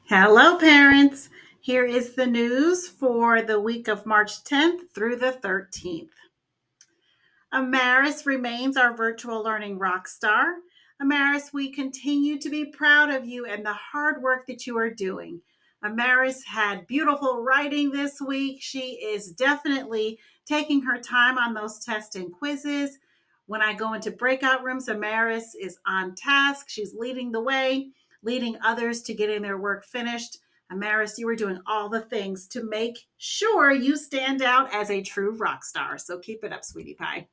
Hello, parents. Here is the news for the week of March 10th through the 13th. Amaris remains our virtual learning rock star. Amaris, we continue to be proud of you and the hard work that you are doing. Amaris had beautiful writing this week. She is definitely taking her time on those tests and quizzes. When I go into breakout rooms, Amaris is on task. She's leading the way, leading others to getting their work finished. Amaris, you are doing all the things to make sure you stand out as a true rock star. So keep it up, sweetie pie.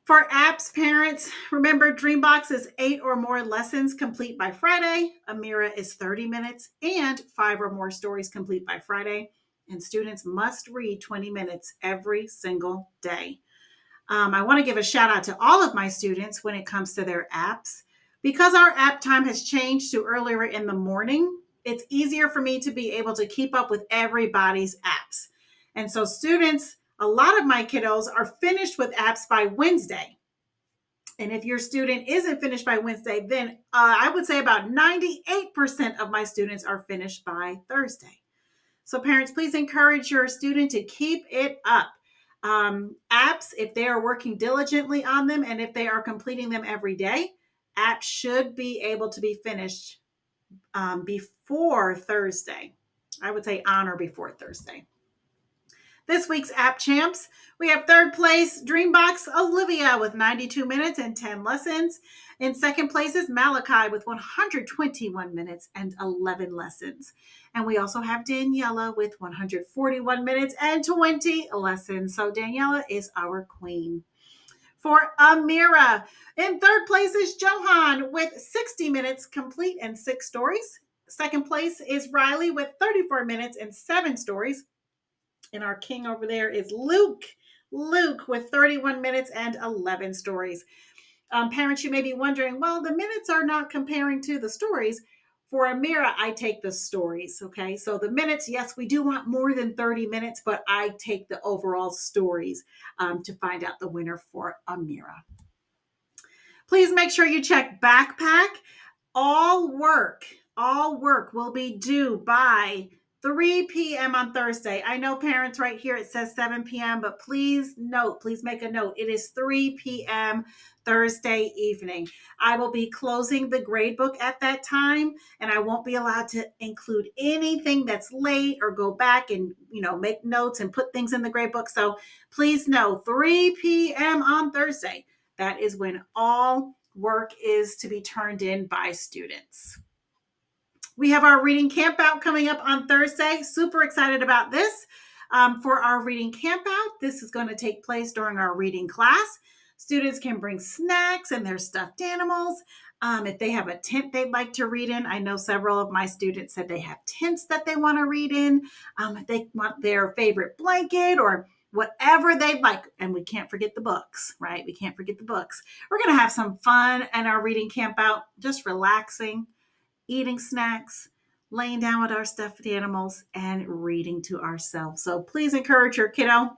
For apps parents, remember Dreambox is 8 or more lessons complete by Friday. Amira is 30 minutes and 5 or more stories complete by Friday. And students must read 20 minutes every single day. I want to give a shout out to all of my students when it comes to their apps. Because our app time has changed to earlier in the morning, it's easier for me to be able to keep up with everybody's apps. And so students, a lot of my kiddos are finished with apps by Wednesday. And if your student isn't finished by Wednesday, then I would say about 98% of my students are finished by Thursday. So, parents, please encourage your student to keep it up. Apps, if they are working diligently on them and if they are completing them every day, apps should be able to be finished before Thursday. I would say on or before Thursday. This week's App Champs, we have third place Dreambox Olivia with 92 minutes and 10 lessons. In second place is Malachi with 121 minutes and 11 lessons. And we also have Daniela with 141 minutes and 20 lessons. So Daniela is our queen. For Amira, in third place is Johan with 60 minutes complete and 6 stories. Second place is Riley with 34 minutes and 7 stories. And our king over there is Luke. Luke with 31 minutes and 11 stories. Parents, you may be wondering, well, the minutes are not comparing to the stories. For Amira, I take the stories. Okay. So the minutes, yes, we do want more than 30 minutes, but I take the overall stories to find out the winner for Amira. Please make sure you check backpack. All work will be due by 3 p.m. on Thursday. I know parents right here, it says 7 p.m., but please make a note. It is 3 p.m. Thursday evening. I will be closing the grade book at that time, and I won't be allowed to include anything that's late or go back and, make notes and put things in the grade book. So please know 3 p.m. on Thursday. That is when all work is to be turned in by students. We have our reading camp out coming up on Thursday. Super excited about this. For our reading camp out, this is going to take place during our reading class. Students can bring snacks and their stuffed animals. If they have a tent they'd like to read in, I know several of my students said they have tents that they want to read in. If they want their favorite blanket or whatever they'd like. And we can't forget the books, right? We can't forget the books. We're going to have some fun in our reading camp out, just relaxing, eating snacks, laying down with our stuffed animals, and reading to ourselves. So please encourage your kiddo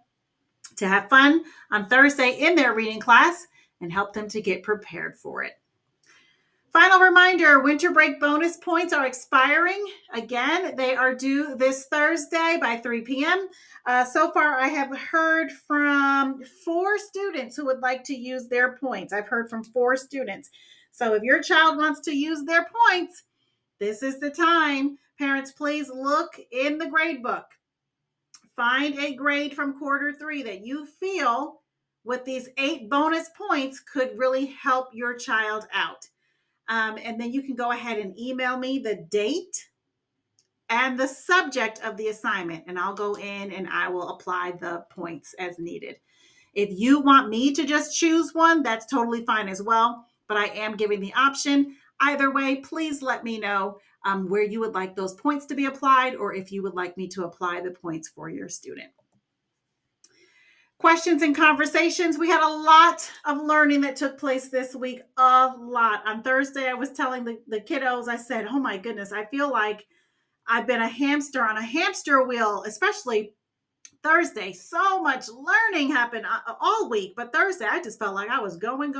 to have fun on Thursday in their reading class and help them to get prepared for it. Final reminder, winter break bonus points are expiring. Again, they are due this Thursday by 3 p.m. So far, I have heard from 4 students who would like to use their points. I've heard from 4 students. So if your child wants to use their points, this is the time. Parents, please look in the grade book. Find a grade from quarter 3 that you feel with these 8 bonus points could really help your child out. And then you can go ahead and email me the date and the subject of the assignment, and I'll go in and I will apply the points as needed. If you want me to just choose one, that's totally fine as well, but I am giving the option. Either way, please let me know where you would like those points to be applied or if you would like me to apply the points for your student. Questions and conversations. We had a lot of learning that took place this week. A lot. On Thursday, I was telling the kiddos, I said, oh my goodness, I feel like I've been a hamster on a hamster wheel, especially Thursday. So much learning happened all week, but Thursday, I just felt like I was going.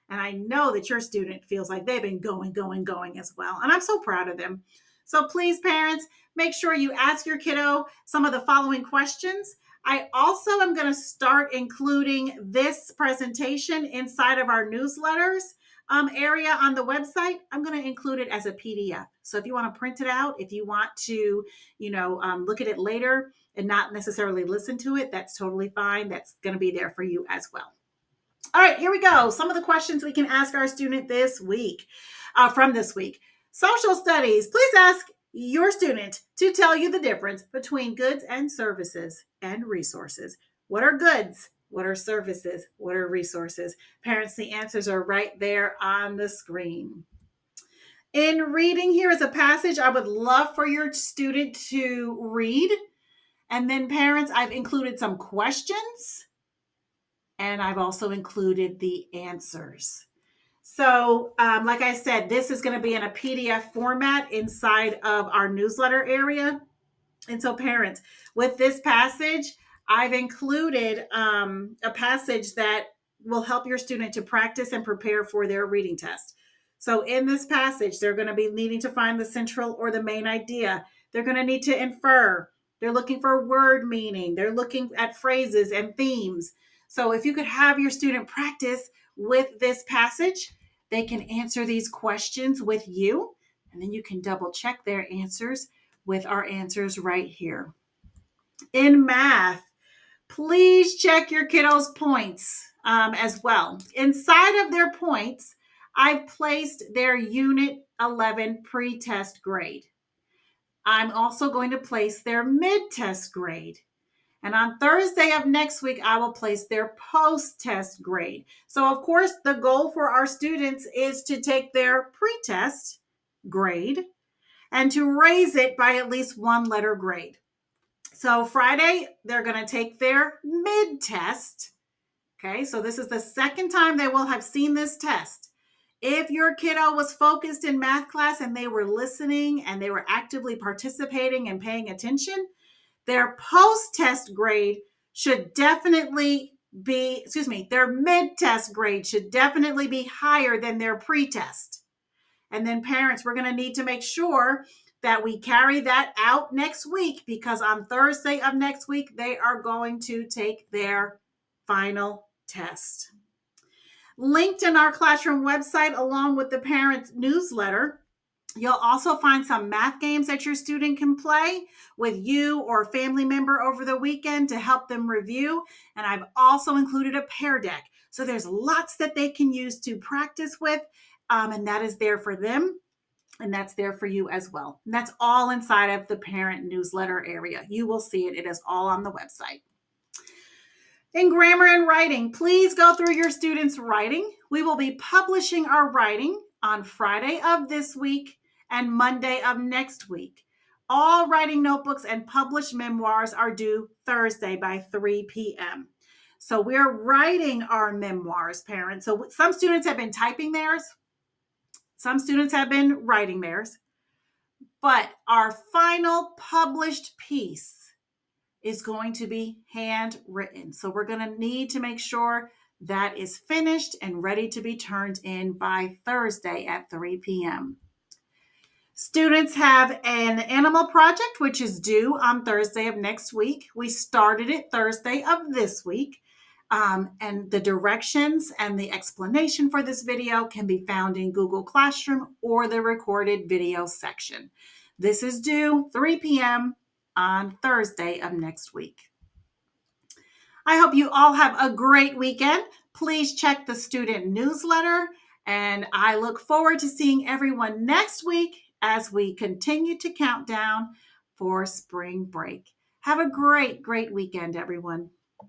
And I know that your student feels like they've been going as well. And I'm so proud of them. So please, parents, make sure you ask your kiddo some of the following questions. I also am going to start including this presentation inside of our newsletters area on the website. I'm going to include it as a PDF. So if you want to print it out, if you want to, look at it later and not necessarily listen to it, that's totally fine. That's going to be there for you as well. All right, here we go. Some of the questions we can ask our student this week, from this week. Social studies, please ask your student to tell you the difference between goods and services and resources. What are goods? What are services? What are resources? Parents, the answers are right there on the screen. In reading, here is a passage I would love for your student to read. And then parents, I've included some questions and I've also included the answers. So, like I said, this is going to be in a PDF format inside of our newsletter area. And so, parents, with this passage, I've included a passage that will help your student to practice and prepare for their reading test. So, in this passage, they're going to be needing to find the central or the main idea. They're going to need to infer. They're looking for word meaning. They're looking at phrases and themes. So, if you could have your student practice with this passage, they can answer these questions with you, and then you can double check their answers with our answers right here. In math, please check your kiddos' points as well. Inside of their points, I've placed their Unit 11 pre-test grade. I'm also going to place their mid-test grade. And on Thursday of next week, I will place their post-test grade. So, of course, the goal for our students is to take their pre-test grade and to raise it by at least one letter grade. So Friday, they're going to take their mid-test. Okay, so this is the second time they will have seen this test. If your kiddo was focused in math class and they were listening and they were actively participating and paying attention, their post-test grade should definitely be, their mid-test grade should definitely be higher than their pre-test. And then parents, we're going to need to make sure that we carry that out next week, because on Thursday of next week, they are going to take their final test. Linked in our classroom website, along with the parent newsletter, you'll also find some math games that your student can play with you or a family member over the weekend to help them review. And I've also included a pear deck. So there's lots that they can use to practice with, and that is there for them. And that's there for you as well. And that's all inside of the parent newsletter area. You will see it. It is all on the website. In grammar and writing, please go through your students' writing. We will be publishing our writing on Friday of this week and Monday of next week. All writing notebooks and published memoirs are due Thursday by 3 p.m. So we're writing our memoirs, parents. So some students have been typing theirs. Some students have been writing theirs. But our final published piece is going to be handwritten. So we're going to need to make sure that is finished and ready to be turned in by Thursday at 3 p.m. Students have an animal project, which is due on Thursday of next week. We started it Thursday of this week. And the directions and the explanation for this video can be found in Google Classroom or the recorded video section. This is due 3 p.m. on Thursday of next week. I hope you all have a great weekend. Please check the student newsletter, and I look forward to seeing everyone next week as we continue to count down for spring break. Have a great, great weekend, everyone.